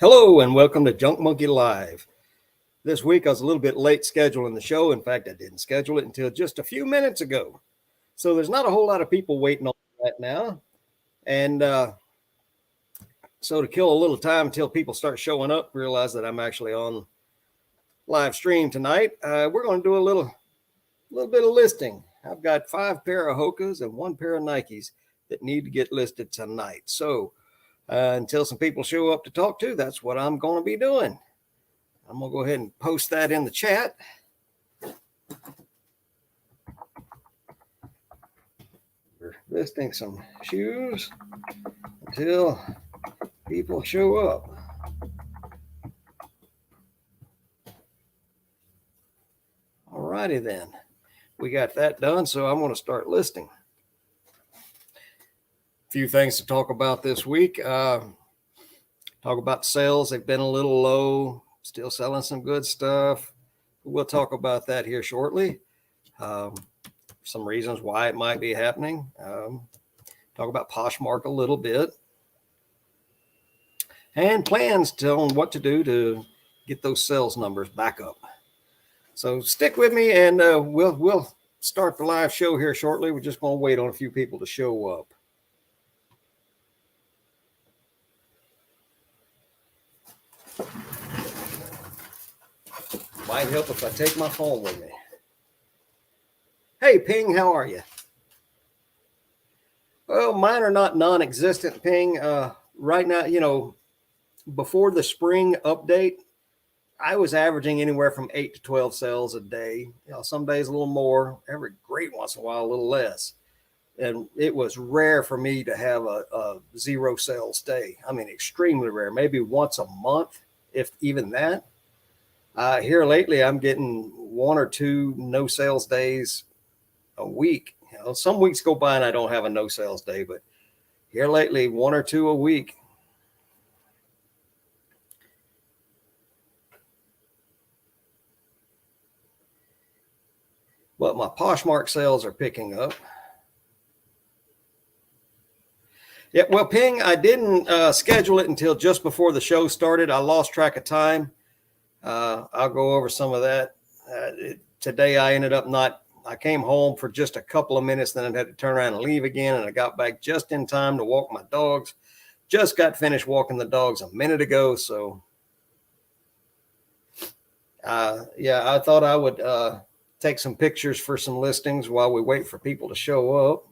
Hello and welcome to Junk Monkey Live. This week I was a little bit late scheduling the show. In fact, I didn't schedule it until just a few minutes ago. So there's not a whole lot of people waiting on that now. And so to kill a little time until people start showing up, realize that I'm actually on live stream tonight. We're going to do a little bit of listing. I've got 5 pair of Hokas and 1 pair of Nikes that need to get listed tonight. So until some people show up to talk to, that's what I'm going to be doing. I'm going to go ahead and post that in the chat. We're listing some shoes until people show up. Alrighty then. We got that done, so I'm going to start listing. A few things to talk about this week. Talk about sales. They've been a little low. Still selling some good stuff. We'll talk about that here shortly. Some reasons why it might be happening. Talk about Poshmark a little bit. And plans on what to do to get those sales numbers back up. So stick with me and we'll start the live show here shortly. We're just going to wait on a few people to show up. Might help if I take my phone with me. Hey, Ping, how are you? Well, mine are not non-existent, Ping. Right now, before the spring update, I was averaging anywhere from 8 to 12 sales a day. Some days a little more, every great once in a while, a little less. And it was rare for me to have a 0 sales day. I mean, extremely rare, maybe once a month, if even that. Here lately, I'm getting 1 or 2 no sales days a week. Some weeks go by and I don't have a no sales day, but here lately, 1 or 2 a week. But my Poshmark sales are picking up. Yeah, well, Ping, I didn't schedule it until just before the show started. I lost track of time. I'll go over some of that. Today I ended up I came home for just a couple of minutes, then I had to turn around and leave again, and I got back just in time to walk my dogs. Just got finished walking the dogs a minute ago, so I thought I would take some pictures for some listings while we wait for people to show up.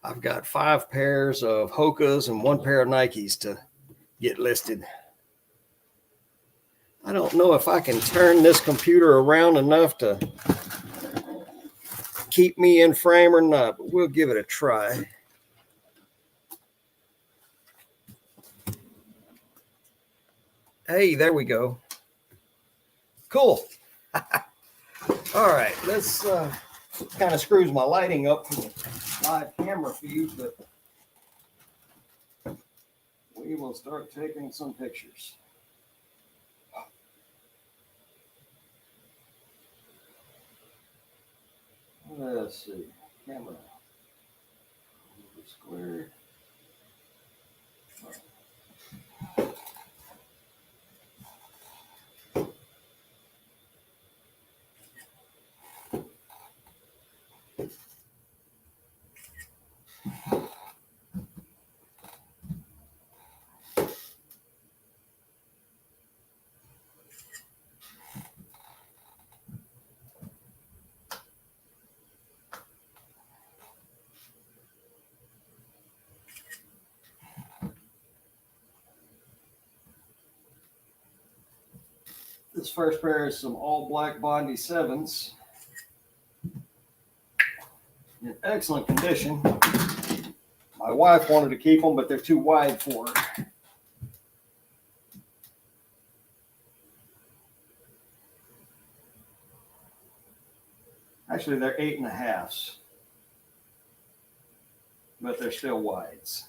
I've got 5 pairs of Hokas and 1 pair of Nikes to get listed. I don't know if I can turn this computer around enough to keep me in frame or not, but we'll give it a try. Hey, there we go. Cool. All right, let's kind of screws my lighting up for the live camera feed, but we will start taking some pictures. Let's see, camera, square. This first pair is some all black Bondi 7s. In excellent condition. My wife wanted to keep them, but they're too wide for her. Actually, they're 8.5s, but they're still wides.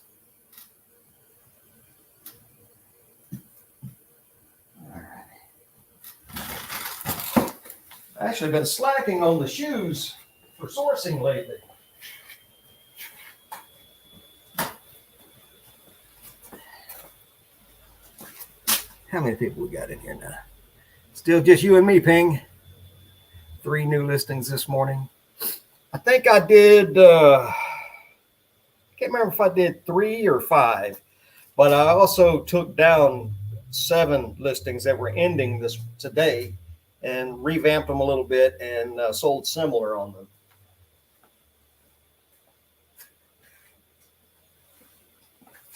I've actually been slacking on the shoes for sourcing lately. How many people we got in here now? Still just you and me, Ping. 3 new listings this morning. I think I did, I can't remember if I did 3 or 5, but I also took down 7 listings that were ending this today and revamped them a little bit and sold similar on them.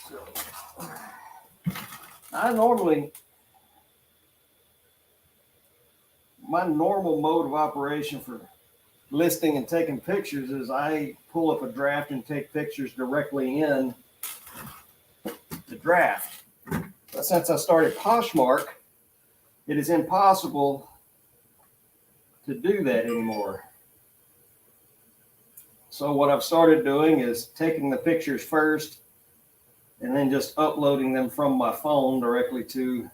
So, my normal mode of operation for listing and taking pictures is I pull up a draft and take pictures directly in the draft. But since I started Poshmark, it is impossible to do that anymore. So what I've started doing is taking the pictures first and then just uploading them from my phone directly to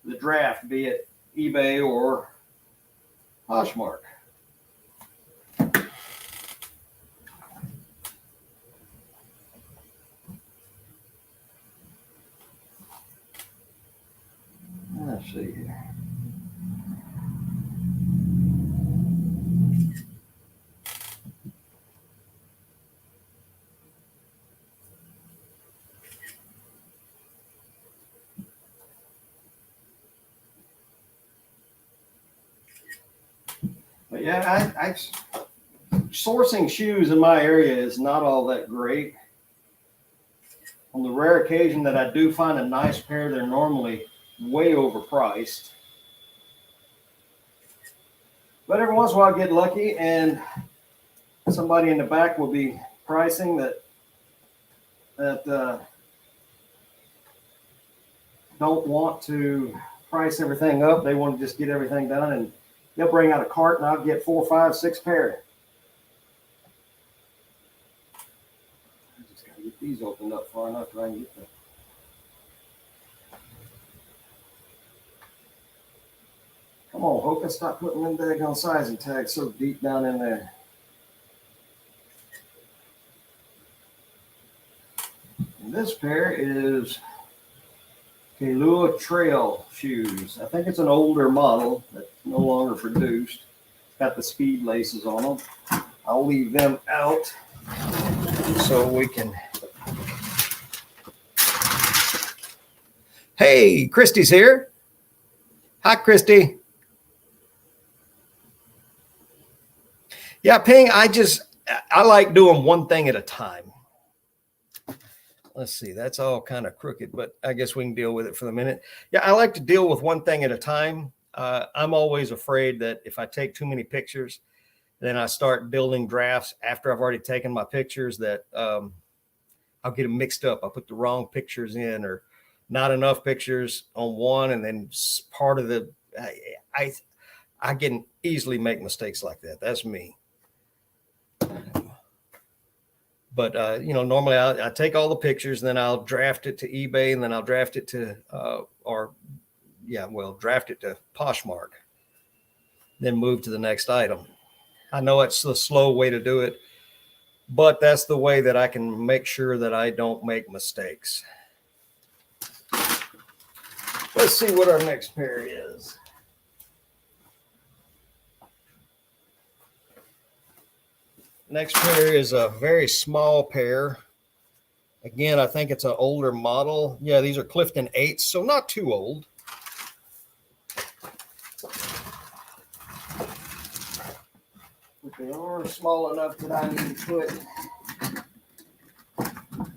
the draft, be it eBay or Poshmark. Let's see here. But yeah, I sourcing shoes in my area is not all that great. On the rare occasion that I do find a nice pair, they're normally way overpriced. But every once in a while I get lucky and somebody in the back will be pricing that don't want to price everything up. They want to just get everything done, and they'll bring out a cart and I'll get 4, 5, 6 pair. I just gotta get these opened up far enough so I can get them. Come on, Hoka, stop putting them daggone sizing tags so deep down in there. And this pair is Kailua Trail shoes. I think it's an older model that's no longer produced. It's got the speed laces on them. I'll leave them out so we can. Hey, Christy's here. Hi, Christy. Yeah, Ping, I like doing one thing at a time. Let's see, that's all kind of crooked, but I guess we can deal with it for the minute. Yeah, I like to deal with one thing at a time. I'm always afraid that if I take too many pictures, then I start building drafts after I've already taken my pictures that I'll get them mixed up. I'll put the wrong pictures in or not enough pictures on one, and then part of the, I can easily make mistakes like that. That's me. But, normally I take all the pictures and then I'll draft it to eBay and then I'll draft it to, draft it to Poshmark, then move to the next item. I know it's the slow way to do it, but that's the way that I can make sure that I don't make mistakes. Let's see what our next pair is. Next pair is a very small pair. Again, I think it's an older model. Yeah, these are Clifton 8s, so not too old. But they are small enough that I need to put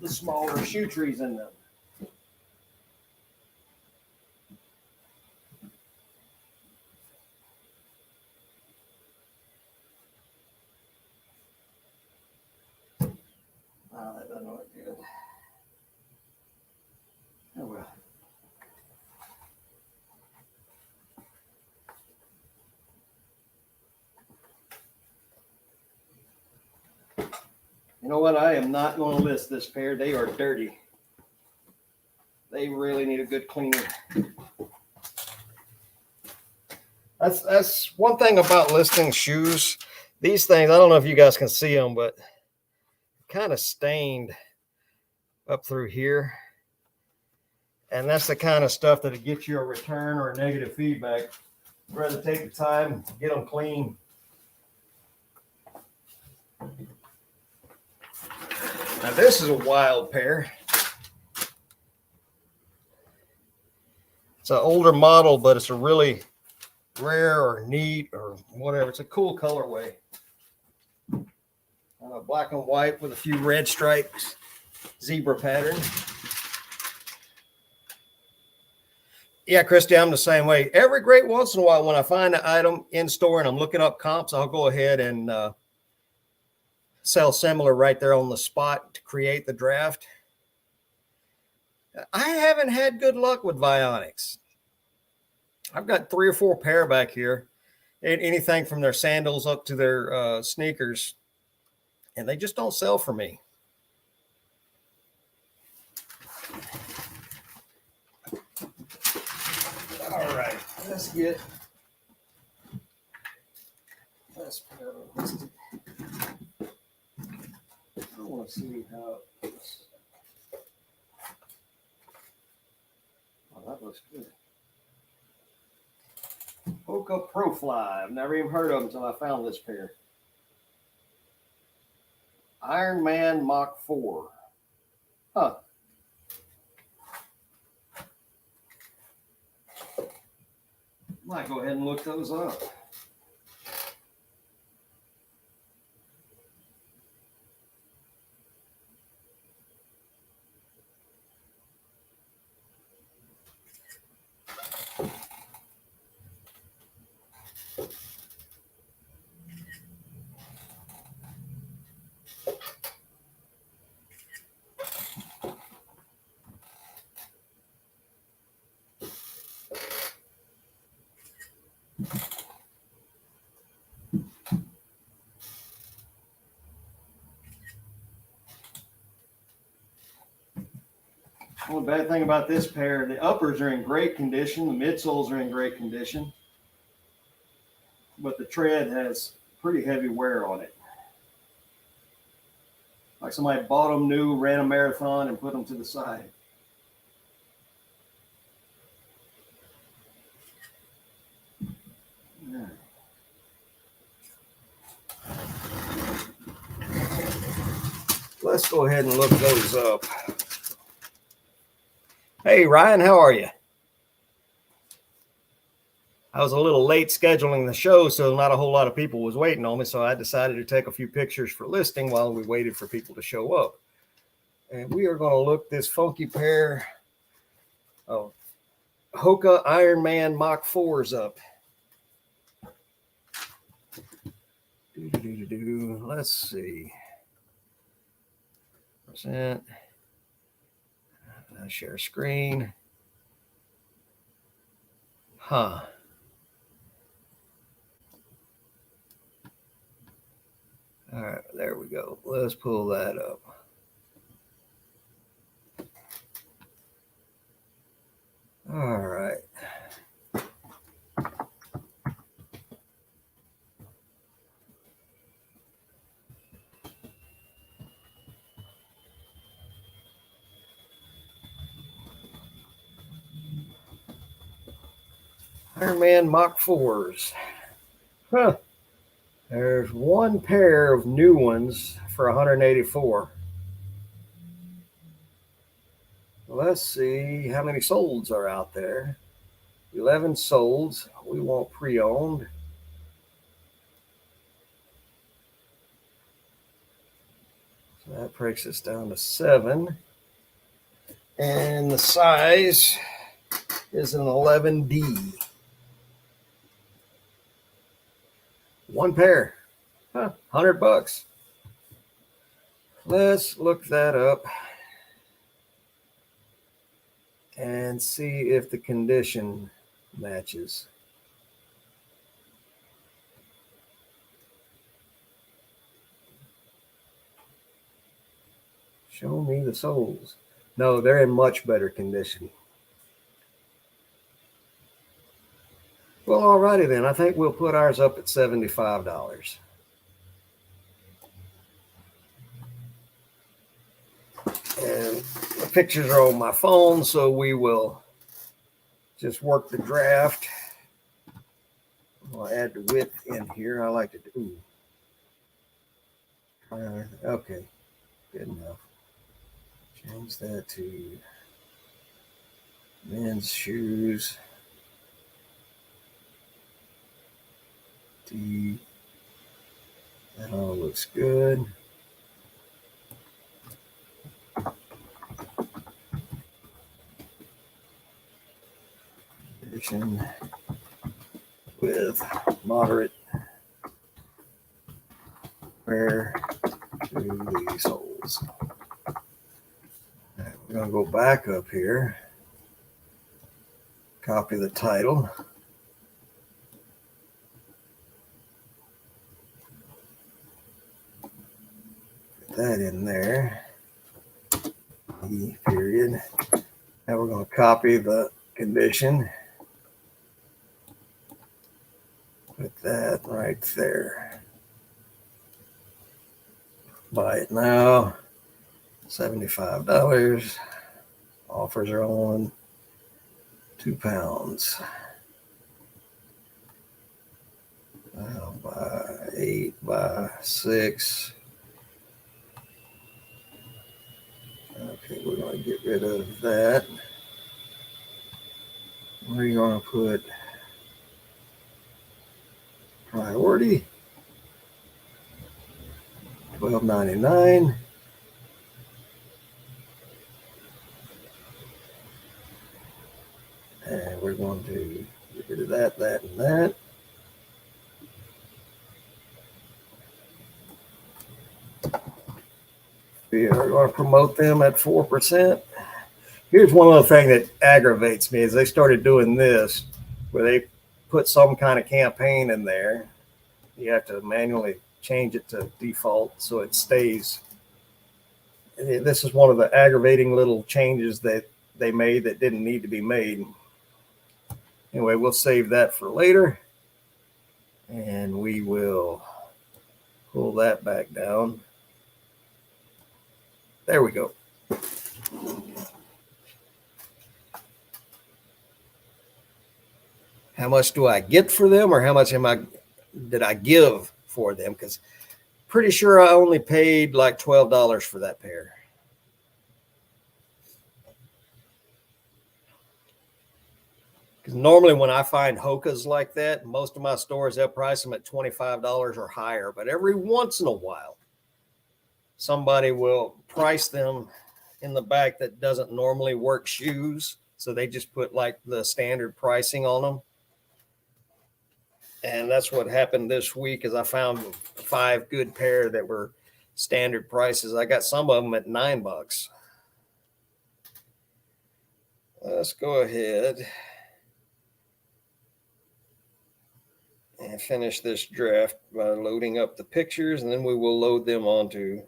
the smaller shoe trees in them. That doesn't look good. Oh well. You know what? I am not going to list this pair. They are dirty. They really need a good cleaning. That's one thing about listing shoes. These things, I don't know if you guys can see them, but kind of stained up through here. And that's the kind of stuff that'll get you a return or a negative feedback. I'd rather take the time and get them clean. Now this is a wild pair. It's an older model, but it's a really rare or neat or whatever. It's a cool colorway. Black and white with a few red stripes, zebra pattern. Yeah, Christy, I'm the same way. Every great once in a while, when I find an item in store and I'm looking up comps, I'll go ahead and sell similar right there on the spot to create the draft. I haven't had good luck with Vionics. I've got 3 or 4 pair back here, anything from their sandals up to their sneakers, and they just don't sell for me. All right, let's get this pair listed. I want to see how it looks. Oh, that looks good. Hoka Pro Fly. I've never even heard of them until I found this pair. Iron Man Mach 4. Huh. Might go ahead and look those up. The only bad thing about this pair, the uppers are in great condition, the midsoles are in great condition, but the tread has pretty heavy wear on it. Like somebody bought them new, ran a marathon, and put them to the side. Yeah. Let's go ahead and look those up. Hey, Ryan, how are you? I was a little late scheduling the show, so not a whole lot of people was waiting on me, so I decided to take a few pictures for listing while we waited for people to show up. And we are going to look this funky pair of Hoka Iron Man Mach 4s up. Let's see. Percent. Share screen. Huh. All right, there we go. Let's pull that up. All right. Iron Man Mach 4s. Huh. There's one pair of new ones for 184. Let's see how many solds are out there. 11 solds. We want pre-owned. So that breaks us down to 7. And the size is an 11D. One pair. Huh, $100. Let's look that up and see if the condition matches. Show me the soles. No, they're in much better condition. Well, alrighty then. I think we'll put ours up at $75. And the pictures are on my phone, so we will just work the draft. I'll add the width in here. I like to do. Okay, good enough. Change that to men's shoes. D. That all looks good. Edition with moderate wear to these holes. Right, we're going to go back up here, copy the title. Put that in there. E period. Now we're going to copy the condition. Put that right there. Buy it now. $75. Offers are on £2. I'll buy 8 by 6. Okay, we're going to get rid of that. We're going to put priority $12.99. And we're going to get rid of that, that, and that. We are going to promote them at 4%. Here's one other thing that aggravates me is they started doing this where they put some kind of campaign in there. You have to manually change it to default so it stays. This is one of the aggravating little changes that they made that didn't need to be made. Anyway, we'll save that for later. And we will pull that back down. There we go. How much do I get for them, or how much did I give for them? Because pretty sure I only paid like $12 for that pair. Because normally when I find Hokas like that, most of my stores, they'll price them at $25 or higher. But every once in a while, somebody will price them in the back that doesn't normally work shoes. So they just put like the standard pricing on them. And that's what happened this week is I found 5 good pair that were standard prices. I got some of them at $9. Let's go ahead and finish this draft by loading up the pictures, and then we will load them onto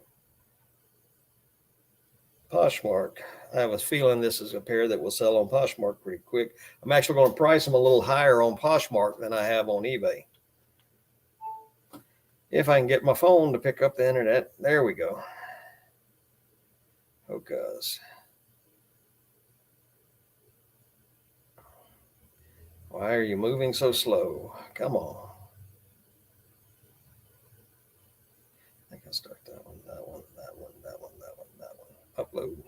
Poshmark. I have a feeling this is a pair that will sell on Poshmark pretty quick. I'm actually going to price them a little higher on Poshmark than I have on eBay. If I can get my phone to pick up the internet. There we go. Hokas. Why are you moving so slow? Come on. I think I'll start that one, that one, that one, that one, that one, that one. Upload.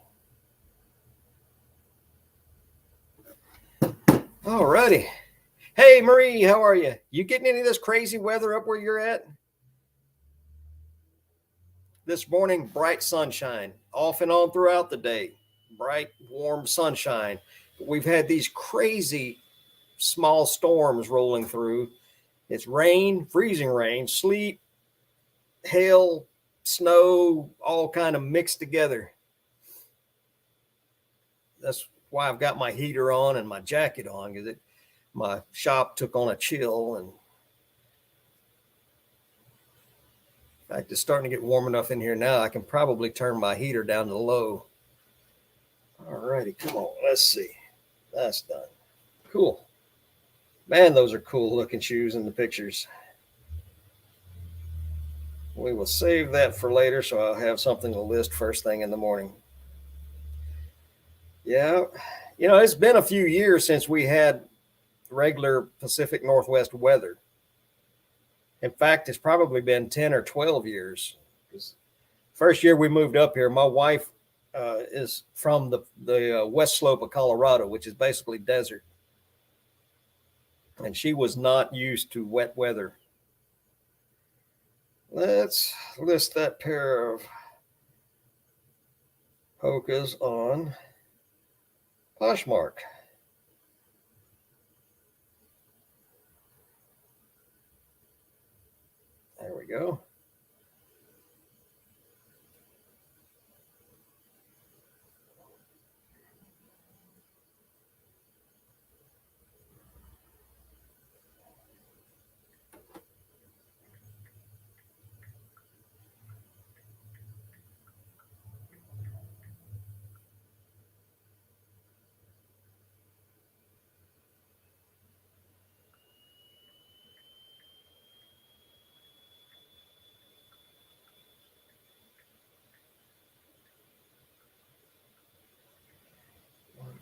All righty. Hey, Marie, how are you? You getting any of this crazy weather up where you're at? This morning, bright sunshine, off and on throughout the day. Bright, warm sunshine. But we've had these crazy small storms rolling through. It's rain, freezing rain, sleet, hail, snow, all kind of mixed together. That's why I've got my heater on and my jacket on, because my shop took on a chill. And in fact, it's starting to get warm enough in here now. I can probably turn my heater down to low. All righty, come on, let's see. That's done. Cool. Man, those are cool looking shoes in the pictures. We will save that for later, so I'll have something to list first thing in the morning. Yeah. It's been a few years since we had regular Pacific Northwest weather. In fact, it's probably been 10 or 12 years. First year we moved up here, my wife is from the west slope of Colorado, which is basically desert. And she was not used to wet weather. Let's list that pair of Hokas on Poshmark. There we go.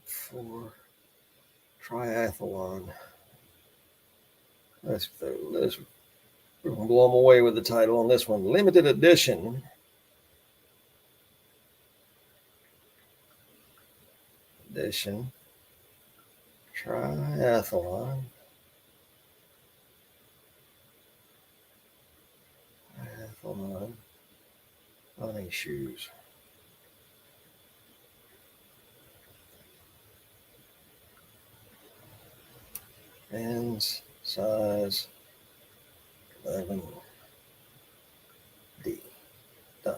For triathlon. Let's we're gonna blow them away with the title on this one. Limited edition. Triathlon. Triathlon running shoes. Men's size 11D. Done.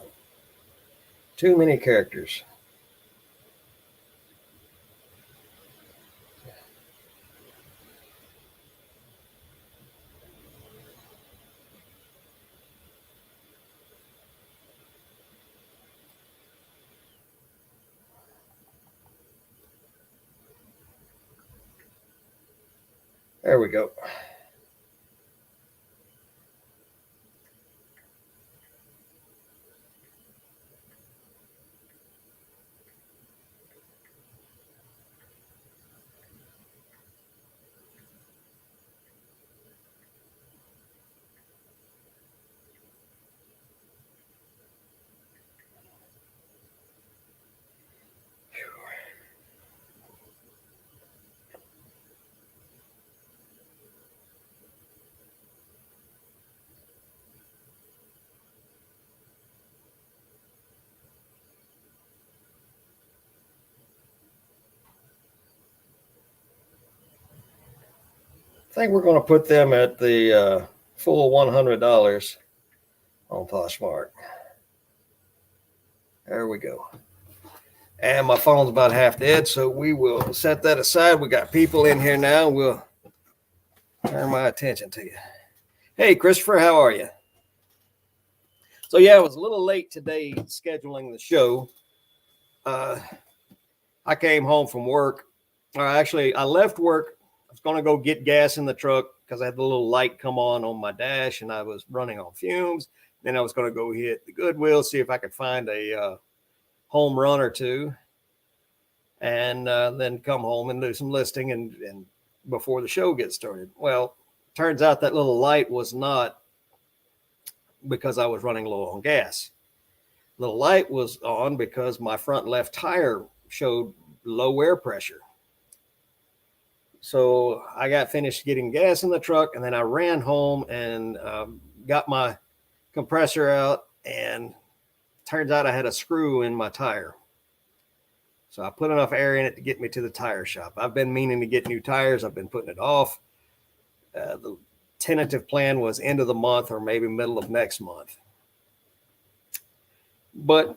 Too many characters. There we go. I think we're going to put them at the full $100 on Poshmark. There we go. And my phone's about half dead, so we will set that aside. We got people in here now. We'll turn my attention to you. Hey, Christopher, how are you? So, yeah, I was a little late today scheduling the show. I came home from work. Or actually, I left work. I was going to go get gas in the truck because I had the little light come on my dash and I was running on fumes. Then I was going to go hit the Goodwill, see if I could find a home run or two, and then come home and do some listing and before the show gets started. Well, turns out that little light was not because I was running low on gas. The light was on because my front left tire showed low air pressure. So I got finished getting gas in the truck, and then I ran home and got my compressor out, and turns out I had a screw in my tire. So I put enough air in it to get me to the tire shop. I've been meaning to get new tires. I've been putting it off. The tentative plan was end of the month or maybe middle of next month. But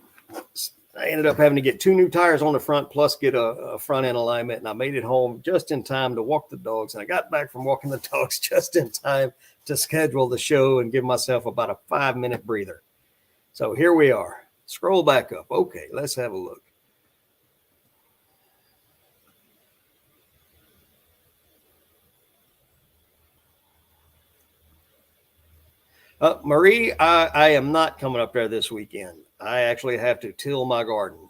I ended up having to get 2 new tires on the front plus get a front end alignment. And I made it home just in time to walk the dogs. And I got back from walking the dogs just in time to schedule the show and give myself about a 5-minute breather. So here we are. Scroll back up. Okay, let's have a look. Marie, I am not coming up there this weekend. I actually have to till my garden.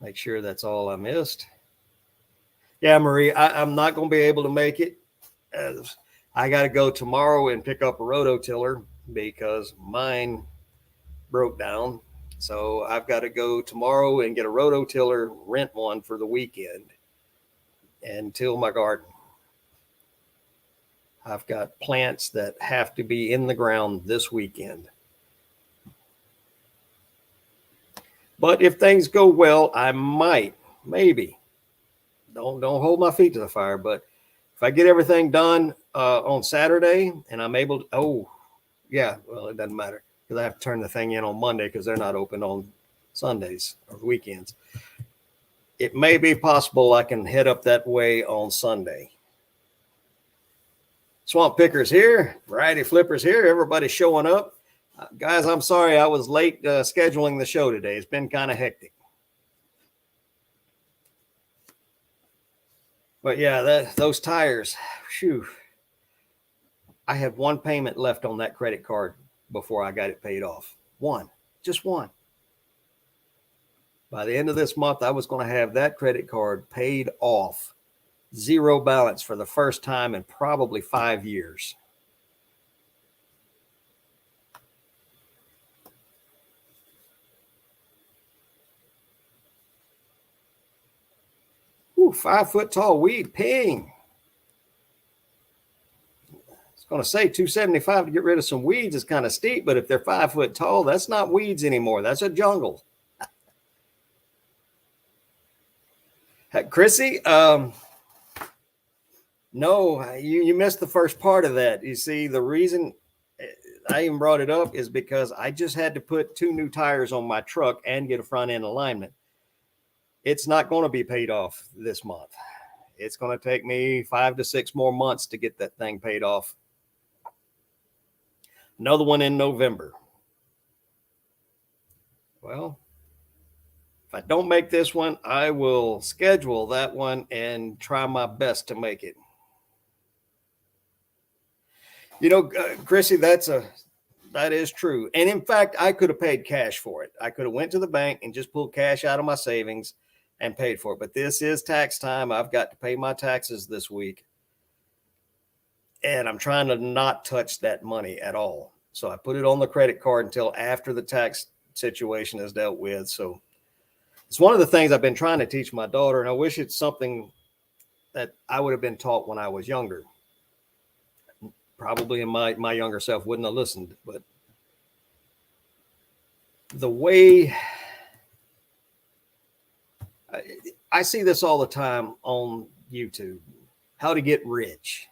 Make sure that's all I missed. Yeah, Marie, I'm not going to be able to make it. I got to go tomorrow and pick up a rototiller because mine broke down. So I've got to go tomorrow and get a rototiller, rent one for the weekend, and till my garden. I've got plants that have to be in the ground this weekend. But if things go well, I might, maybe. Don't hold my feet to the fire. But if I get everything done on Saturday and I'm able to, well, it doesn't matter because I have to turn the thing in on Monday because they're not open on Sundays or weekends. It may be possible I can head up that way on Sunday. Swamp Pickers here, Variety Flippers here, everybody showing up. Guys, I'm sorry I was late scheduling the show today. It's been kind of hectic. But yeah, those tires, phew. I had one payment left on that credit card before I got it paid off. One, just one. By the end of this month, I was going to have that credit card paid off. Zero balance for the first time in probably 5 years. Ooh, 5 foot tall weed, ping. Going to say 275 to get rid of some weeds is kind of steep, but if they're 5 foot tall, that's not weeds anymore. That's a jungle. Chrissy, no, you missed the first part of that. You see, the reason I even brought it up is because I just had to put 2 new tires on my truck and get a front end alignment. It's not going to be paid off this month. It's going to take me 5 to 6 more months to get that thing paid off. Another one in November. Well, if I don't make this one, I will schedule that one and try my best to make it. You know, Chrissy, that is true. And in fact, I could have paid cash for it. I could have went to the bank and just pulled cash out of my savings and paid for it. But this is tax time. I've got to pay my taxes this week. And I'm trying to not touch that money at all. So I put it on the credit card until after the tax situation is dealt with. So it's one of the things I've been trying to teach my daughter, and I wish it's something that I would have been taught when I was younger. Probably my younger self wouldn't have listened, but the way I see this all the time on YouTube, how to get rich.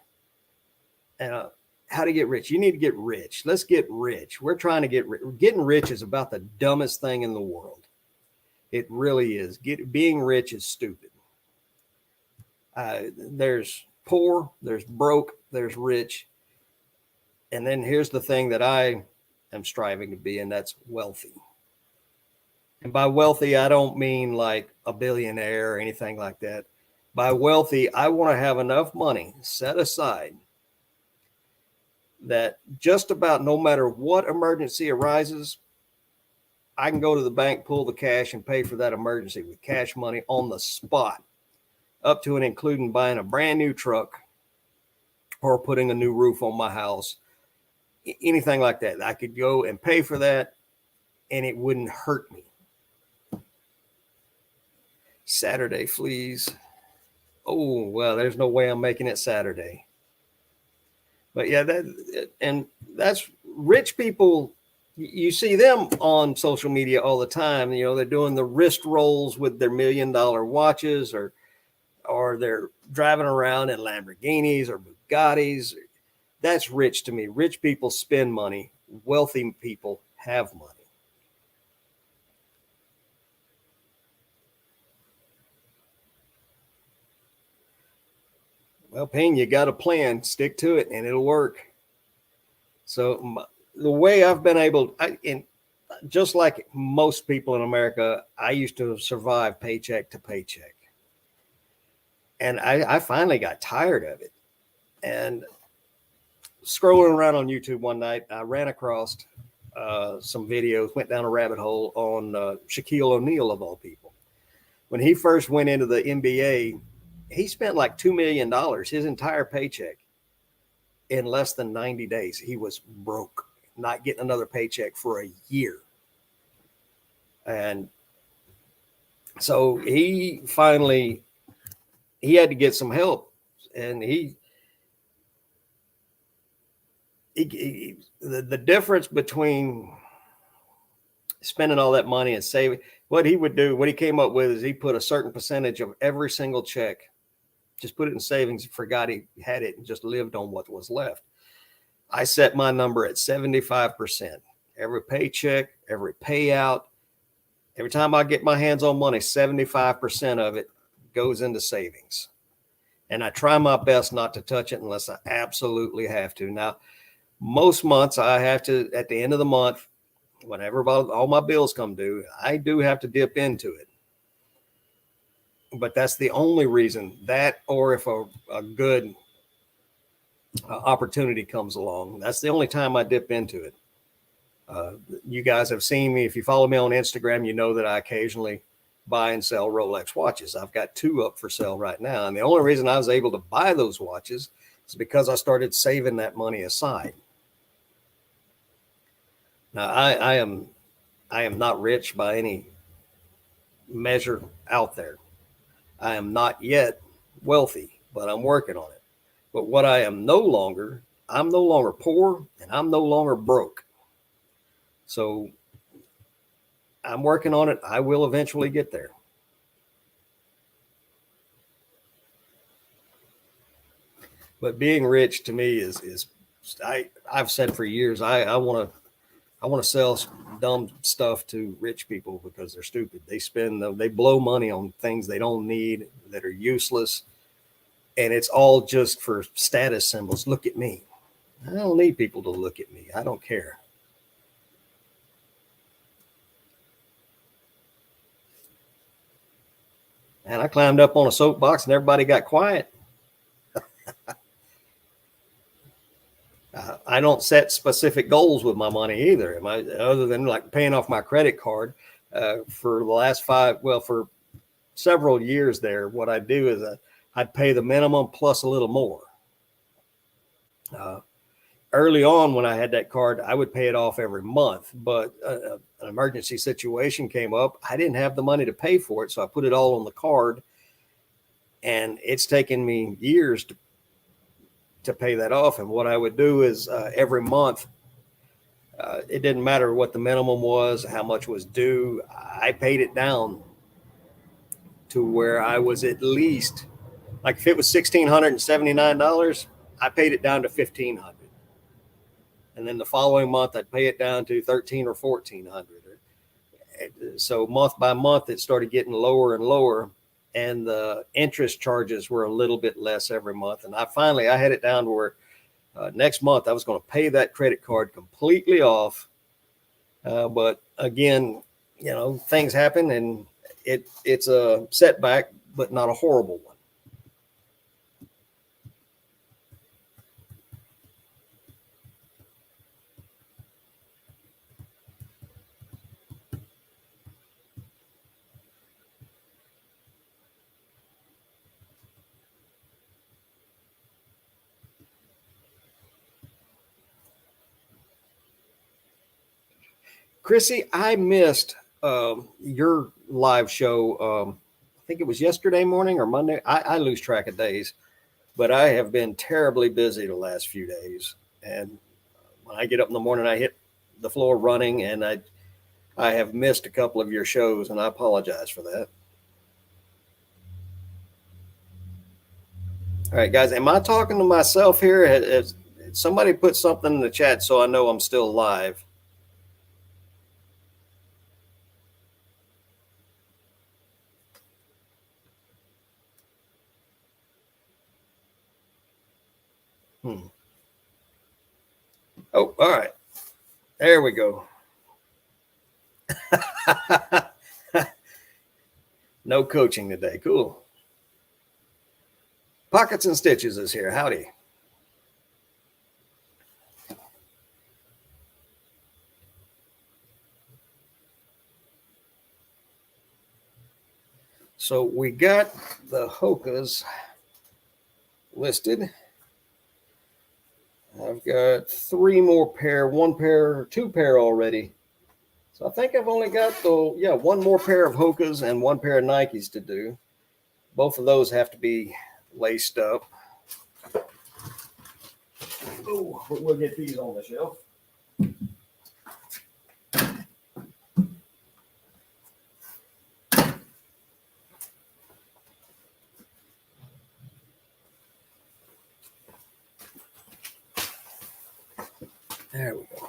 How to get rich. You need to get rich. Let's get rich. We're trying to get rich. Getting rich is about the dumbest thing in the world. It really is. Being rich is stupid. There's poor, there's broke, there's rich. And then here's the thing that I am striving to be, and that's wealthy. And by wealthy, I don't mean like a billionaire or anything like that. By wealthy, I want to have enough money set aside that just about no matter what emergency arises, I can go to the bank, pull the cash, and pay for that emergency with cash money on the spot, up to and including buying a brand new truck or putting a new roof on my house, anything like that. I could go and pay for that, and it wouldn't hurt me. Saturday fleas. Oh, well, there's no way I'm making it Saturday. But yeah, that's rich people. You see them on social media all the time. You know, they're doing the wrist rolls with their $1 million watches, or they're driving around in Lamborghinis or Bugattis. That's rich to me. Rich people spend money. Wealthy people have money. Well, Payne, you got a plan. Stick to it, and it'll work. So the way I've been able, and just like most people in America, I used to survive paycheck to paycheck. And I finally got tired of it. And scrolling around on YouTube one night, I ran across some videos, went down a rabbit hole on Shaquille O'Neal, of all people. when he first went into the NBA, he spent like $2 million, his entire paycheck, in less than 90 days. He was broke, not getting another paycheck for a year. And so he had to get some help. And the difference between spending all that money and saving, what he came up with is he put a certain percentage of every single check, just put it in savings, forgot he had it, and just lived on what was left. I set my number at 75%. Every paycheck, every payout, every time I get my hands on money, 75% of it goes into savings. And I try my best not to touch it unless I absolutely have to. Now, most months I have to, at the end of the month, whenever all my bills come due, I do have to dip into it. But that's the only reason, that, or if a good opportunity comes along, that's the only time I dip into it. You guys have seen me. If you follow me on Instagram, you know that I occasionally buy and sell Rolex watches. I've got 2 up for sale right now. And the only reason I was able to buy those watches is because I started saving that money aside. Now, I am not rich by any measure out there. I am not yet wealthy, but I'm working on it. But what I'm no longer poor, and I'm no longer broke. So I'm working on it. I will eventually get there. But being rich to me is I've said for years, I want to sell dumb stuff to rich people because they're stupid. They blow money on things they don't need, that are useless, and it's all just for status symbols. Look at me. I don't need people to look at me. I don't care. And I climbed up on a soapbox and everybody got quiet. I don't set specific goals with my money either. Other than like paying off my credit card for the last for several years there, what I do is I'd pay the minimum plus a little more. Early on when I had that card, I would pay it off every month, but an emergency situation came up. I didn't have the money to pay for it, so I put it all on the card, and it's taken me years to pay that off. And what I would do is every month, it didn't matter what the minimum was, how much was due. I paid it down to where I was at least, like if it was $1,679, I paid it down to $1,500. And then the following month, I'd pay it down to $1,300 or $1,400. So month by month, it started getting lower and lower, and the interest charges were a little bit less every month. And I had it down to where next month I was going to pay that credit card completely off. But again, things happen, and it's a setback, but not a horrible one. Chrissy, I missed your live show. I think it was yesterday morning or Monday. I lose track of days, but I have been terribly busy the last few days. And when I get up in the morning, I hit the floor running, and I have missed a couple of your shows, and I apologize for that. All right, guys, am I talking to myself here? Has somebody put something in the chat so I know I'm still live? Oh, all right. There we go. No coaching today. Cool. Pockets and Stitches is here. Howdy. So we got the Hokas listed. I've got 3 more pair, 1 pair, 2 pair already. So I think I've only got 1 more pair of Hokas and 1 pair of Nikes to do. Both of those have to be laced up. Oh, we'll get these on the shelf. There we go.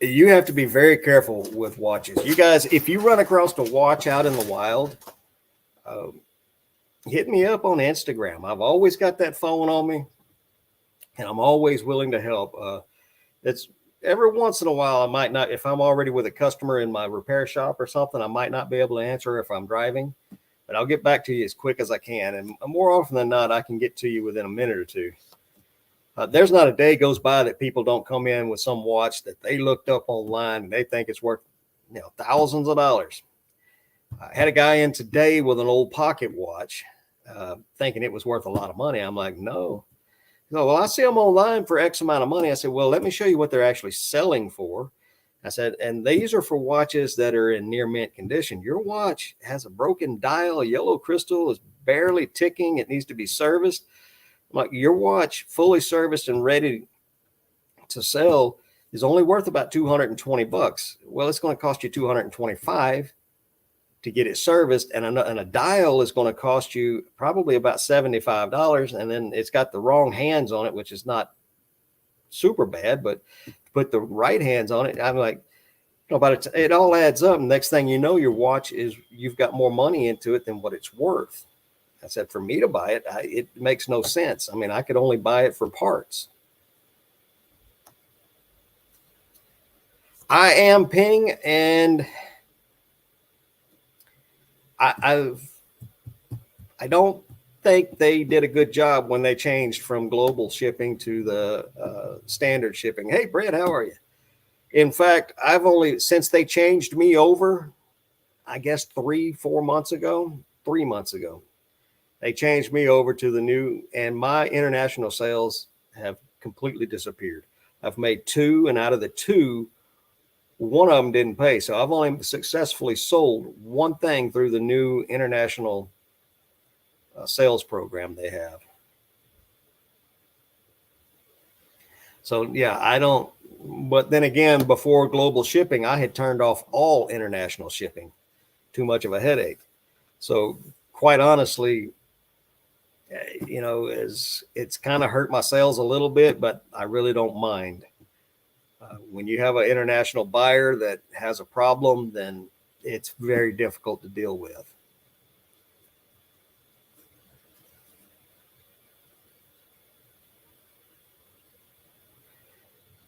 You have to be very careful with watches. You guys, if you run across a watch out in the wild, hit me up on Instagram. I've always got that phone on me, and I'm always willing to help. It's every once in a while, I might not, if I'm already with a customer in my repair shop or something, I might not be able to answer if I'm driving, but I'll get back to you as quick as I can. And more often than not, I can get to you within a minute or two. There's not a day goes by that people don't come in with some watch that they looked up online and they think it's worth, thousands of dollars. I had a guy in today with an old pocket watch, thinking it was worth a lot of money. I'm like, no. No, well, I see them online for X amount of money. I said, well, let me show you what they're actually selling for. I said, and these are for watches that are in near mint condition. Your watch has a broken dial, yellow crystal is barely ticking. It needs to be serviced. Like, your watch fully serviced and ready to sell is only worth about $220. Well, it's going to cost you $225 to get it serviced, and a dial is going to cost you probably about $75, and then it's got the wrong hands on it, which is not super bad, but put the right hands on it. I'm like, it all adds up. And next thing you know, your watch you've got more money into it than what it's worth. I said, for me to buy it, it makes no sense. I mean, I could only buy it for parts. I am Ping, and I don't think they did a good job when they changed from global shipping to the standard shipping. Hey, Brett, how are you? In fact, since they changed me over, I guess 3 months ago, they changed me over to the new, and my international sales have completely disappeared. I've made 2, and out of the 2, one of them didn't pay. So I've only successfully sold one thing through the new international sales program they have. So yeah, but then again, before global shipping, I had turned off all international shipping. Too much of a headache. So quite honestly, it's kind of hurt my sales a little bit, but I really don't mind. When you have an international buyer that has a problem, then it's very difficult to deal with.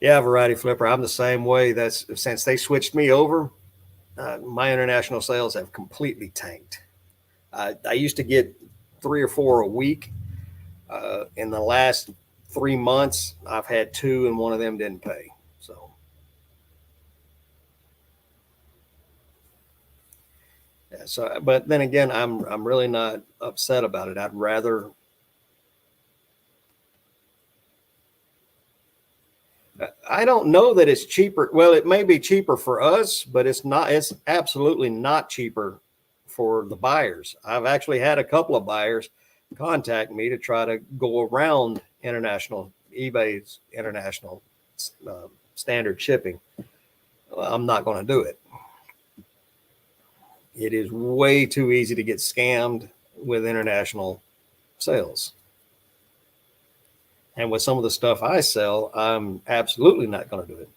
Yeah, Variety Flipper, I'm the same way. That's since they switched me over, my international sales have completely tanked. I used to get 3 or 4 a week. In the last 3 months, I've had 2, and one of them didn't pay. So, yeah. So, but then again, I'm really not upset about it. I'd rather. I don't know that it's cheaper. Well, it may be cheaper for us, but it's not. It's absolutely not cheaper for the buyers. I've actually had a couple of buyers contact me to try to go around eBay's international standard shipping. I'm not going to do it. It is way too easy to get scammed with international sales. And with some of the stuff I sell, I'm absolutely not going to do it.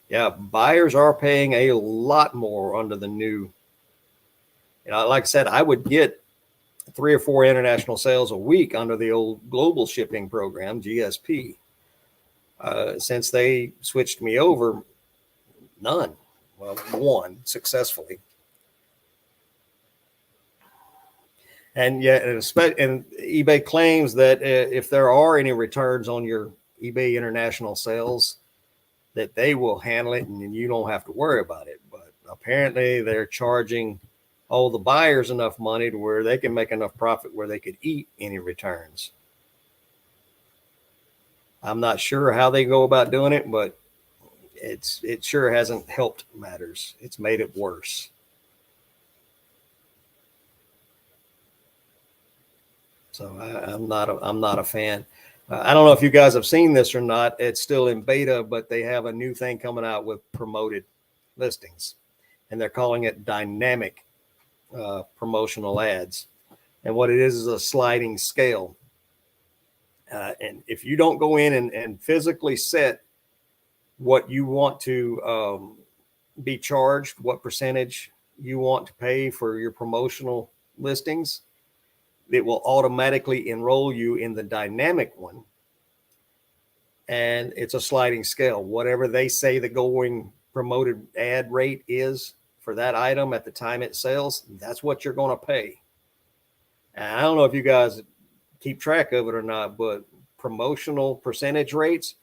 Yeah, buyers are paying a lot more under the new. Like I said, I would get 3 or 4 international sales a week under the old global shipping program, GSP. Since they switched me over, none. Well, 1 successfully. And yet, and eBay claims that if there are any returns on your eBay international sales, that they will handle it and you don't have to worry about it. But apparently they're charging all the buyers enough money to where they can make enough profit where they could eat any returns. I'm not sure how they go about doing it, but it sure hasn't helped matters. It's made it worse. So I'm not a fan. I don't know if you guys have seen this or not. It's still in beta, but they have a new thing coming out with promoted listings, and they're calling it dynamic promotional ads. And what it is a sliding scale. And if you don't go in and physically set what you want to be charged, what percentage you want to pay for your promotional listings, it will automatically enroll you in the dynamic one. And it's a sliding scale. Whatever they say the going promoted ad rate is for that item at the time it sells, that's what you're going to pay. And I don't know if you guys keep track of it or not, but promotional percentage rates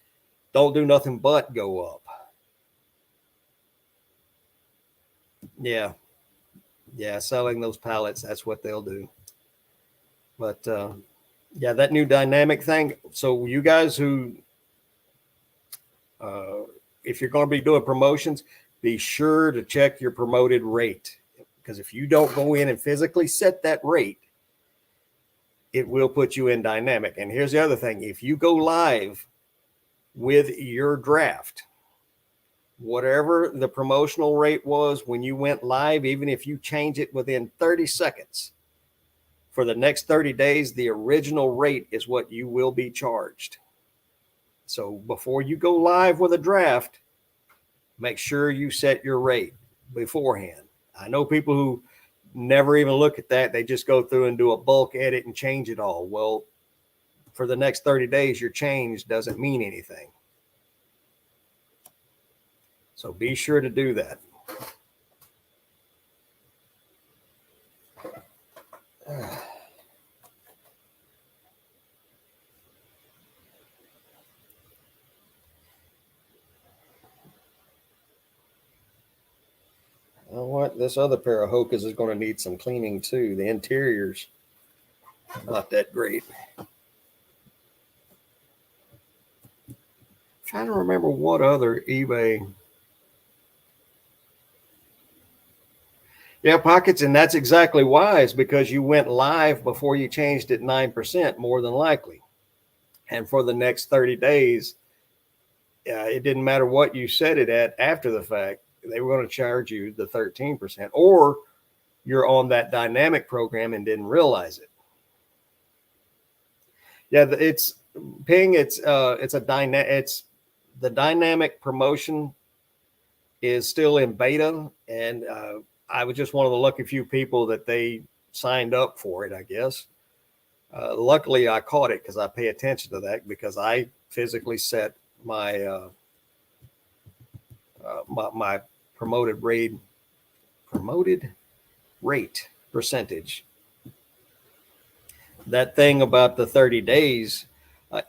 don't do nothing but go up. Yeah. Selling those pallets, that's what they'll do. But yeah, that new dynamic thing. So you guys who, if you're going to be doing promotions, be sure to check your promoted rate, because if you don't go in and physically set that rate, it will put you in dynamic. And here's the other thing. If you go live with your draft, whatever the promotional rate was when you went live, even if you change it within 30 seconds, for the next 30 days, the original rate is what you will be charged. So before you go live with a draft, make sure you set your rate beforehand. I know people who never even look at that. They just go through and do a bulk edit and change it all. Well, for the next 30 days, your change doesn't mean anything. So be sure to do that. You know what? This other pair of Hokas is going to need some cleaning too. The interior's not that great. Trying to remember what other eBay. Yeah, pockets, and that's exactly why. Is because you went live before you changed it 9%, more than likely. And for the next 30 days, it didn't matter what you set it at after the fact. They were going to charge you the 13%, or you're on that dynamic program and didn't realize it. Yeah, it's Ping. It's the dynamic promotion is still in beta, and I was just one of the lucky few people that they signed up for it, I guess. Luckily, I caught it because I pay attention to that, because I physically set my my promoted rate percentage. That thing about the 30 days,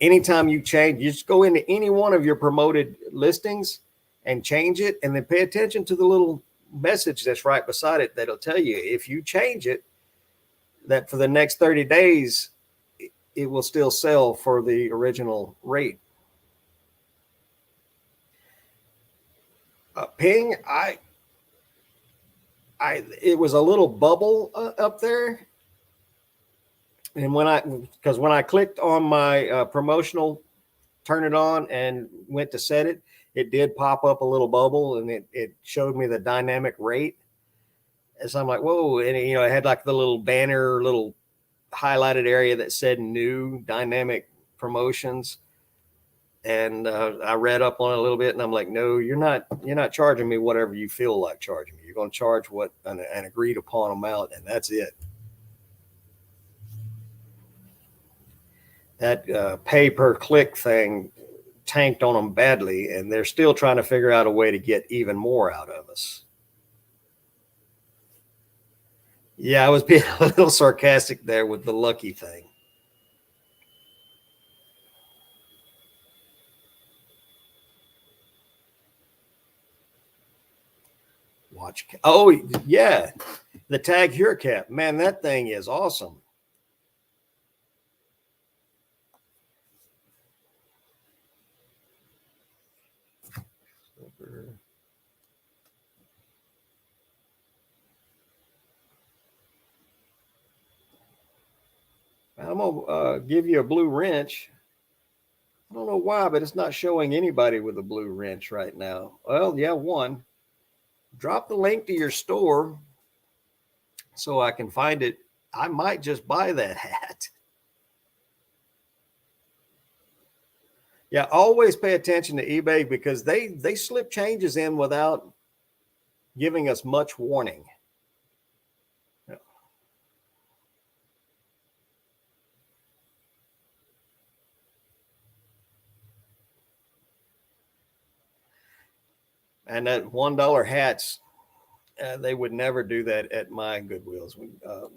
anytime you change, you just go into any one of your promoted listings and change it, and then pay attention to the little message that's right beside it that'll tell you if you change it, that for the next 30 days, it will still sell for the original rate. Ping, it was a little bubble up there. And when I clicked on my promotional, turn it on, and went to set it, it did pop up a little bubble, and it showed me the dynamic rate. And so I'm like, whoa. And it had like the little banner, little highlighted area that said new dynamic promotions. And I read up on it a little bit, and I'm like, no, you're not charging me whatever you feel like charging me. You're going to charge what an agreed upon amount, and that's it. That pay per click thing tanked on them badly, and they're still trying to figure out a way to get even more out of us. Yeah, I was being a little sarcastic there with the lucky thing. Watch. Oh, yeah. The Tag Hero Cap. Man, that thing is awesome. I'm going to give you a blue wrench. I don't know why, but it's not showing anybody with a blue wrench right now. Well, yeah, one. Drop the link to your store so I can find it. I might just buy that hat. Yeah, always pay attention to eBay because they slip changes in without giving us much warning. And that $1 hats, they would never do that at my Goodwills.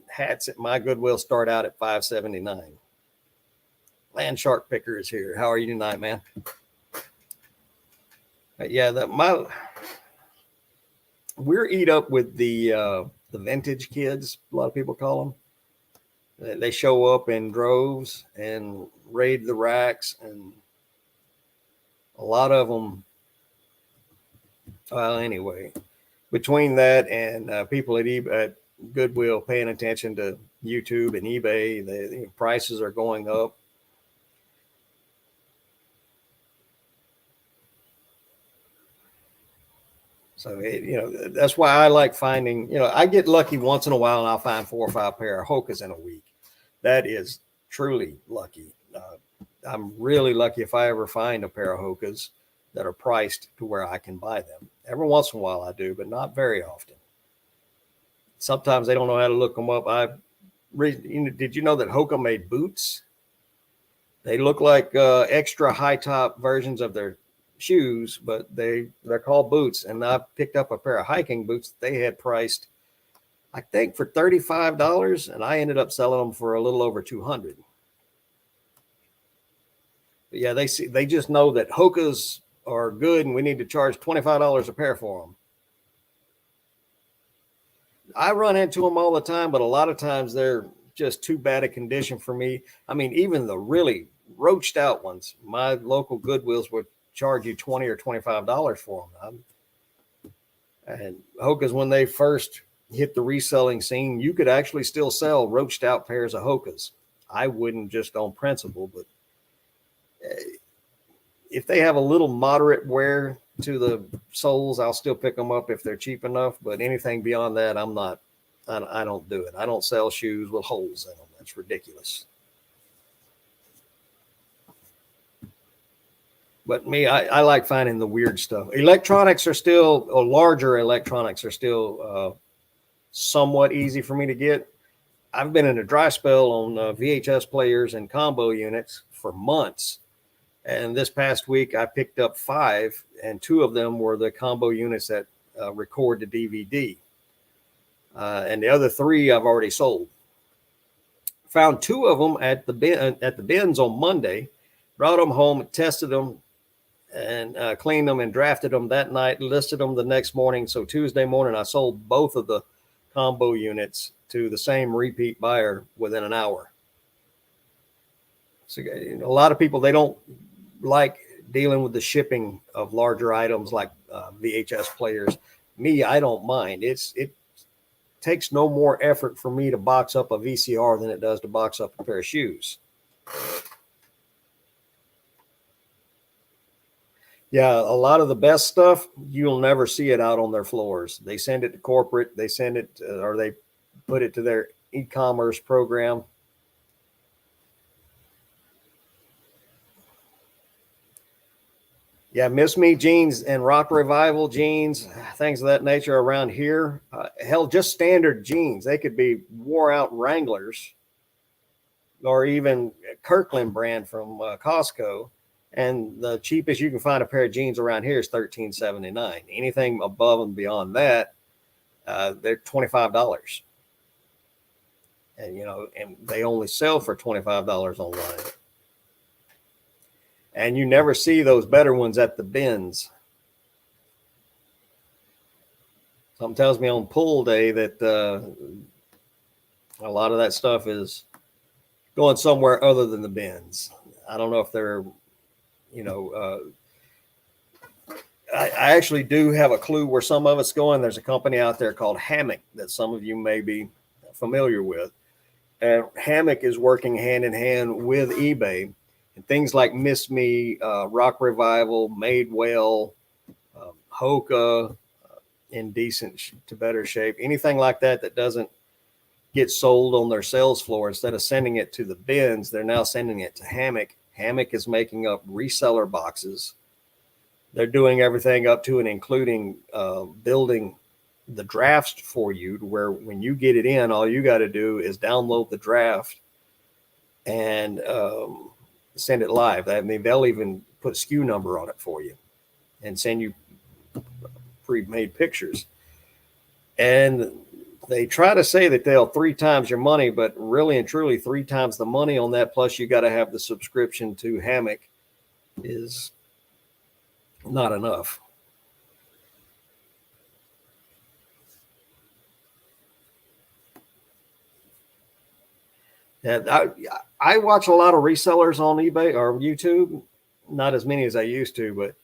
Hats at my Goodwill start out at $5.79. Land Shark Picker is here. How are you tonight, man? Yeah, we're eat up with the vintage kids. A lot of people call them. They show up in droves and raid the racks, and a lot of them. Well, anyway, between that and people at Goodwill paying attention to YouTube and eBay, the prices are going up. So, that's why I like finding, I get lucky once in a while and I'll find 4 or 5 pair of Hokas in a week. That is truly lucky. I'm really lucky if I ever find a pair of Hokas that are priced to where I can buy them. Every once in a while I do, but not very often. Sometimes they don't know how to look them up. Did you know that Hoka made boots? They look like extra high top versions of their shoes, but they're called boots. And I picked up a pair of hiking boots they had priced, I think, for $35, and I ended up selling them for a little over $200. But yeah, they just know that Hokas are good, and we need to charge $25 a pair for them. I run into them all the time, but a lot of times they're just too bad a condition for me. I mean, even the really roached out ones, my local Goodwills would charge you $20 or $25 for them. And Hokas, when they first hit the reselling scene, you could actually still sell roached out pairs of Hokas. I wouldn't just on principle, but if they have a little moderate wear to the soles, I'll still pick them up if they're cheap enough. But anything beyond that, I don't do it. I don't sell shoes with holes in them. That's ridiculous. But me, I like finding the weird stuff. Larger electronics are still somewhat easy for me to get. I've been in a dry spell on VHS players and combo units for months. And this past week, I picked up 5, and 2 of them were the combo units that record the DVD. And the other 3 I've already sold. Found 2 of them at the bins on Monday, brought them home, tested them, and cleaned them and drafted them that night, listed them the next morning. So Tuesday morning, I sold both of the combo units to the same repeat buyer within an hour. So a lot of people, they don't like dealing with the shipping of larger items like VHS players. Me, I don't mind. It takes no more effort for me to box up a VCR than it does to box up a pair of shoes. Yeah, a lot of the best stuff, you'll never see it out on their floors. They send it to corporate, they send it or they put it to their e-commerce program. Yeah, Miss Me jeans and Rock Revival jeans, things of that nature around here. Hell, just standard jeans. They could be wore out Wranglers or even Kirkland brand from Costco. And the cheapest you can find a pair of jeans around here is $13.79. Anything above and beyond that, they're $25. And, and they only sell for $25 online. And you never see those better ones at the bins. Something tells me on pull day that a lot of that stuff is going somewhere other than the bins. I don't know if they're, you know, I actually do have a clue where some of it's going. There's a company out there called Hammock that some of you may be familiar with. And Hammock is working hand in hand with eBay. And things like Miss Me, Rock Revival, Madewell, Hoka, in decent to better shape, anything like that that doesn't get sold on their sales floor, instead of sending it to the bins, they're now sending it to Hammock. Hammock is making up reseller boxes. They're doing everything up to and including building the drafts for you, to where when you get it in, all you got to do is download the draft and send it live. I mean, they'll even put a SKU number on it for you and send you pre-made pictures. And they try to say that they'll 3 times your money, but really and truly 3 times the money on that, plus you got to have the subscription to Hammock, is not enough. Yeah, I watch a lot of resellers on eBay or YouTube, not as many as I used to, but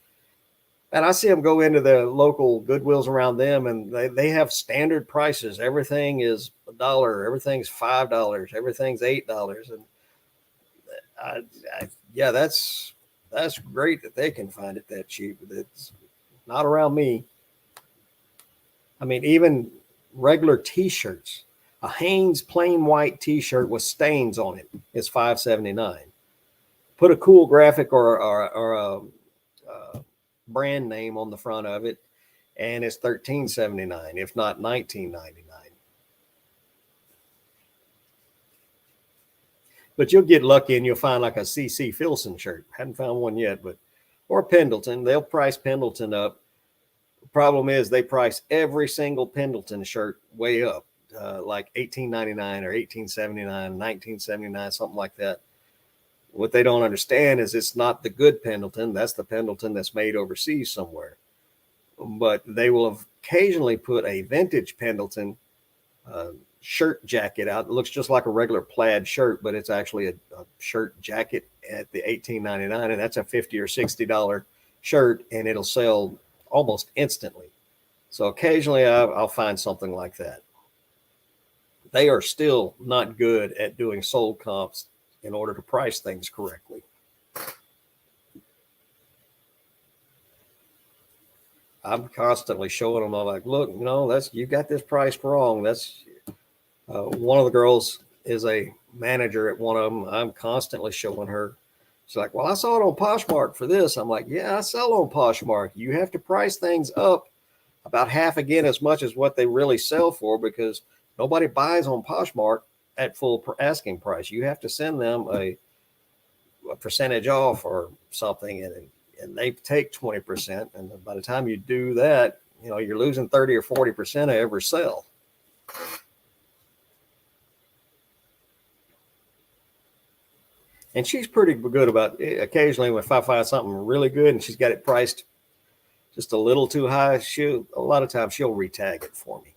and I see them go into the local Goodwills around them, and they have standard prices. Everything is $1, everything's $5, everything's $8, and yeah, that's great that they can find it that cheap. It's not around me. I mean, even regular T-shirts. A Hanes plain white T-shirt with stains on it is $5.79. Put a cool graphic or a brand name on the front of it, and it's $13.79, if not $19.99. But you'll get lucky and you'll find like a CC Filson shirt. Hadn't found one yet, but or Pendleton. They'll price Pendleton up. The problem is they price every single Pendleton shirt way up. Like $18.99 or $18.79, $19.79, something like that. What they don't understand is it's not the good Pendleton. That's the Pendleton that's made overseas somewhere. But they will occasionally put a vintage Pendleton shirt jacket out. It looks just like a regular plaid shirt, but it's actually a shirt jacket at the $18.99, and that's a $50 or $60 shirt, and it'll sell almost instantly. So occasionally I'll find something like that. They are still not good at doing sold comps in order to price things correctly. I'm constantly showing them, I'm like, look, you got this priced wrong. That's one of the girls is a manager at one of them. I'm constantly showing her. She's like, well, I saw it on Poshmark for this. I'm like, yeah, I sell on Poshmark. You have to price things up about half again as much as what they really sell for, because nobody buys on Poshmark at full asking price. You have to send them a percentage off or something, and they take 20%. And by the time you do that, you're losing 30 or 40% of every sale. And she's pretty good about it. Occasionally, if I find something really good and she's got it priced just a little too high, a lot of times she'll retag it for me.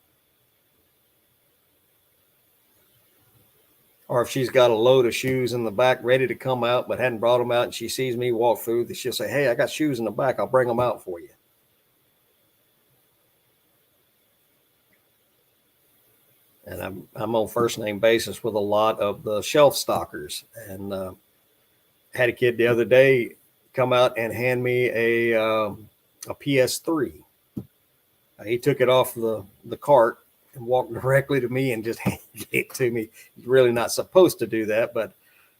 Or if she's got a load of shoes in the back ready to come out but hadn't brought them out, and she sees me walk through, she'll say, hey, I got shoes in the back. I'll bring them out for you. And I'm on first name basis with a lot of the shelf stockers. And had a kid the other day come out and hand me a PS3. He took it off the cart and walked directly to me and just handed it to me. He's really not supposed to do that, but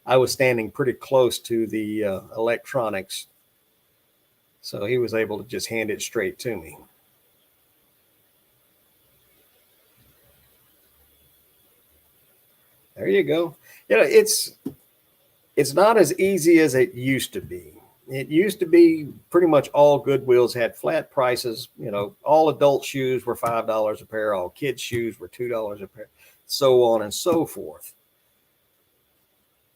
I was standing pretty close to the electronics, so he was able to just hand it straight to me. There you go. It's not as easy as it used to be. It used to be pretty much all Goodwills had flat prices. All adult shoes were $5 a pair. All kids' shoes were $2 a pair, so on and so forth.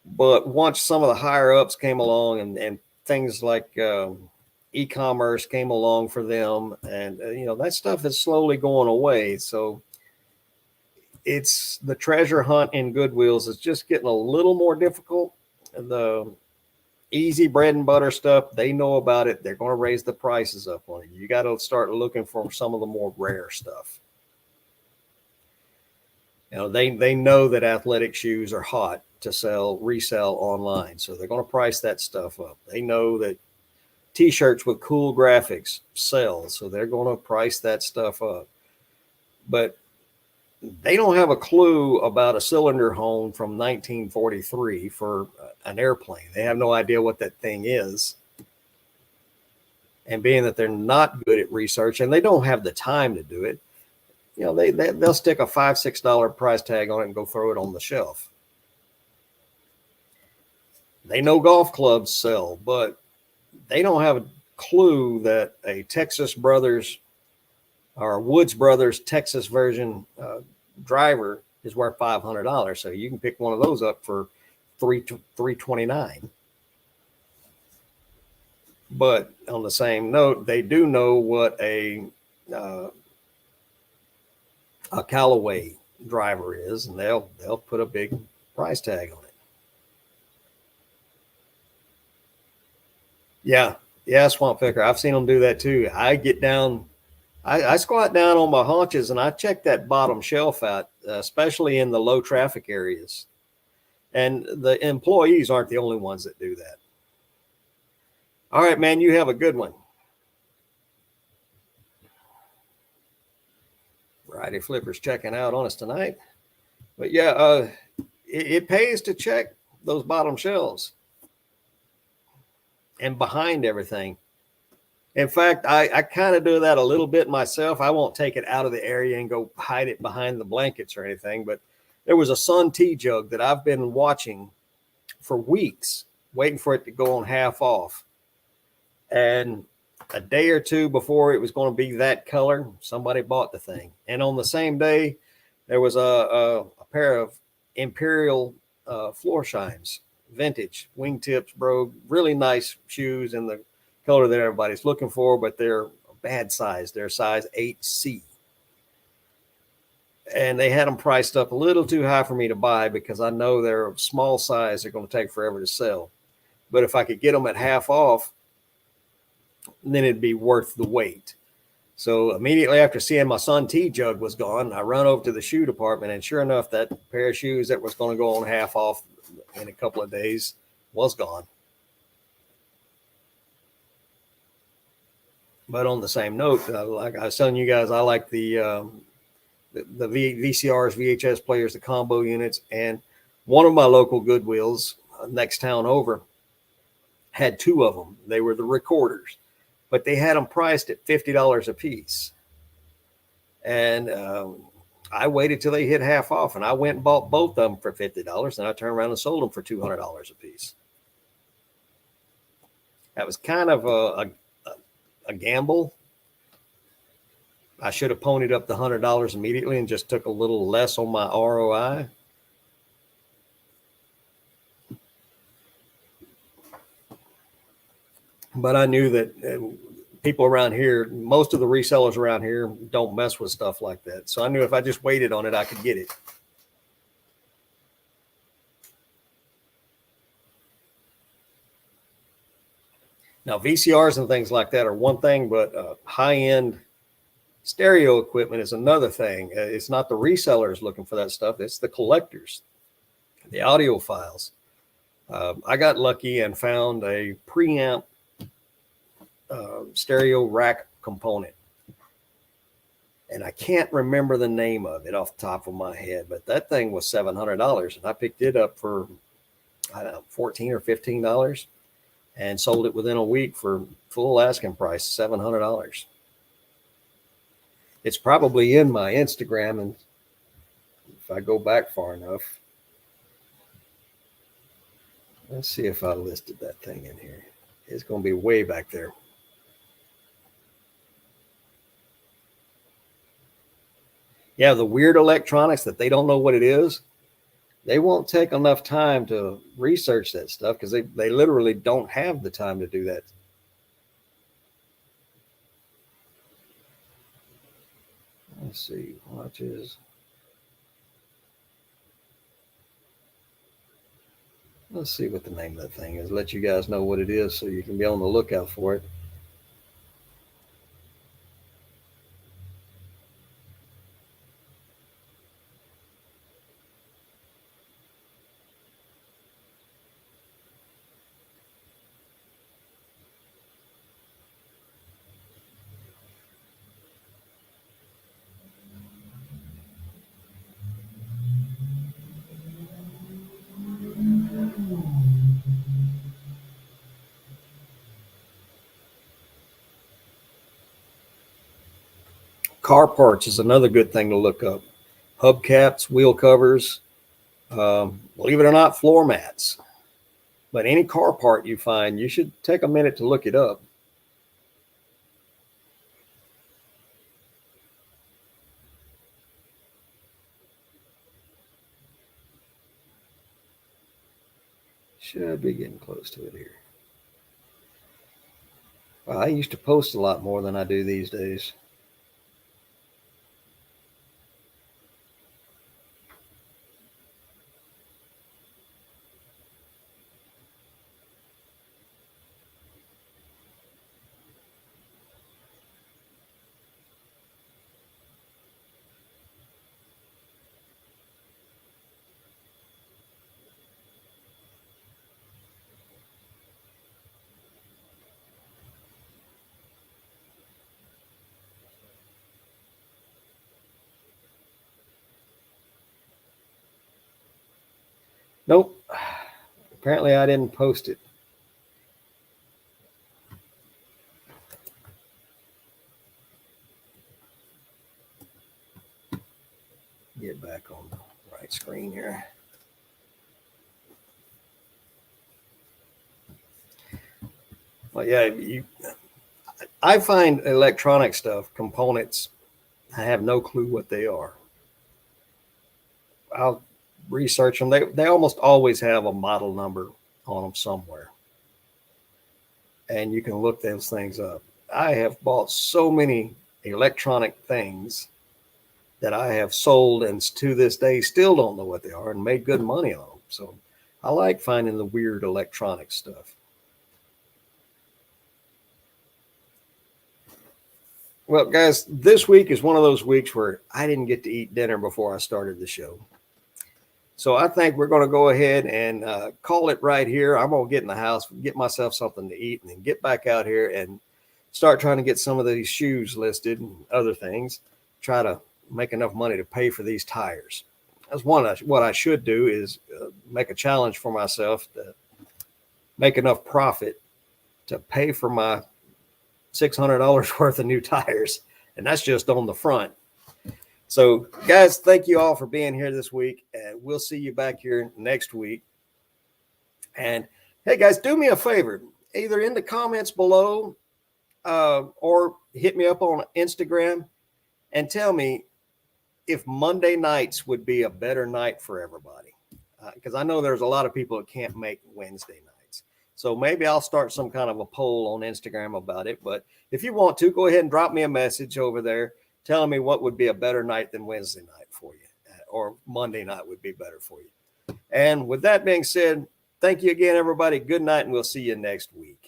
But once some of the higher ups came along and things like e-commerce came along for them, and that stuff is slowly going away. So it's the treasure hunt in Goodwills is just getting a little more difficult. The easy bread and butter stuff, they know about it. They're going to raise the prices up on it. You got to start looking for some of the more rare stuff. They know that athletic shoes are hot to resell online, so they're going to price that stuff up. They know that t-shirts with cool graphics sell, so they're going to price that stuff up. But they don't have a clue about a cylinder hone from 1943 for an airplane. They have no idea what that thing is. And being that they're not good at research and they don't have the time to do it, they'll stick a $5-6 price tag on it and go throw it on the shelf. They know golf clubs sell, but they don't have a clue that a Texas Brothers or Woods Brothers Texas version driver is worth $500. So you can pick one of those up for $329. But on the same note, they do know what a Callaway driver is, and they'll put a big price tag on it. Yeah, Swamp Picker. I've seen them do that too. I squat down on my haunches and I check that bottom shelf out, especially in the low traffic areas. And the employees aren't the only ones that do that. All right, man, you have a good one. Variety Flipper's checking out on us tonight. But yeah, it pays to check those bottom shelves and behind everything. In fact, I kind of do that a little bit myself. I won't take it out of the area and go hide it behind the blankets or anything. But there was a Sun tea jug that I've been watching for weeks, waiting for it to go on half off. And a day or two before it was going to be that color, somebody bought the thing. And on the same day, there was a pair of Imperial floor shines, vintage wingtips, brogue, really nice shoes in the color that everybody's looking for, but they're a bad size. They're size 8C. And they had them priced up a little too high for me to buy because I know they're a small size. They're going to take forever to sell. But if I could get them at half off, then it'd be worth the wait. So immediately after seeing my Sun tea jug was gone, I run over to the shoe department, and sure enough, that pair of shoes that was going to go on half off in a couple of days was gone. But on the same note, like I was telling you guys, I like the VCRs, VHS players, the combo units, and one of my local Goodwills next town over had two of them. They were the recorders, but they had them priced at $50 a piece. And I waited till they hit half off, and I went and bought both of them for $50, and I turned around and sold them for $200 a piece. That was kind of a gamble. I should have ponied up the $100 immediately and just took a little less on my ROI. But I knew that people around here, most of the resellers around here don't mess with stuff like that. So I knew if I just waited on it, I could get it. Now, VCRs and things like that are one thing, but high-end stereo equipment is another thing. It's not the resellers looking for that stuff. It's the collectors, the audiophiles. I got lucky and found a preamp stereo rack component. And I can't remember the name of it off the top of my head, but that thing was $700. And I picked it up for, I don't know, $14 or $15 and sold it within a week for full asking price, $700. It's probably in my Instagram, and if I go back far enough, let's see if I listed that thing in here. It's going to be way back there. Yeah, the weird electronics that they don't know what it is, they won't take enough time to research that stuff because they literally don't have the time to do that. Let's see, watches. Let's see what the name of that thing is. Let you guys know what it is so you can be on the lookout for it. Car parts is another good thing to look up. Hubcaps, wheel covers, believe it or not, floor mats. But any car part you find, you should take a minute to look it up. Should be getting close to it here. Well, I used to post a lot more than I do these days. Nope. Apparently I didn't post it. Get back on the right screen here. Well, yeah, I find electronic stuff, components, I have no clue what they are. I'll research them. They almost always have a model number on them somewhere, and you can look those things up. I have bought so many electronic things that I have sold and to this day still don't know what they are and made good money on them. So I like finding the weird electronic stuff. Well, guys, this week is one of those weeks where I didn't get to eat dinner before I started the show. So I think we're going to go ahead and call it right here. I'm going to get in the house, get myself something to eat, and then get back out here and start trying to get some of these shoes listed and other things. Try to make enough money to pay for these tires. That's what I should do is make a challenge for myself to make enough profit to pay for my $600 worth of new tires. And that's just on the front. So, guys, thank you all for being here this week. And we'll see you back here next week. And hey, guys, do me a favor, either in the comments below or hit me up on Instagram and tell me if Monday nights would be a better night for everybody. Because I know there's a lot of people that can't make Wednesday nights. So maybe I'll start some kind of a poll on Instagram about it. But if you want to, go ahead and drop me a message over there telling me what would be a better night than Wednesday night for you, or Monday night would be better for you. And with that being said, thank you again, everybody. Good night, and we'll see you next week.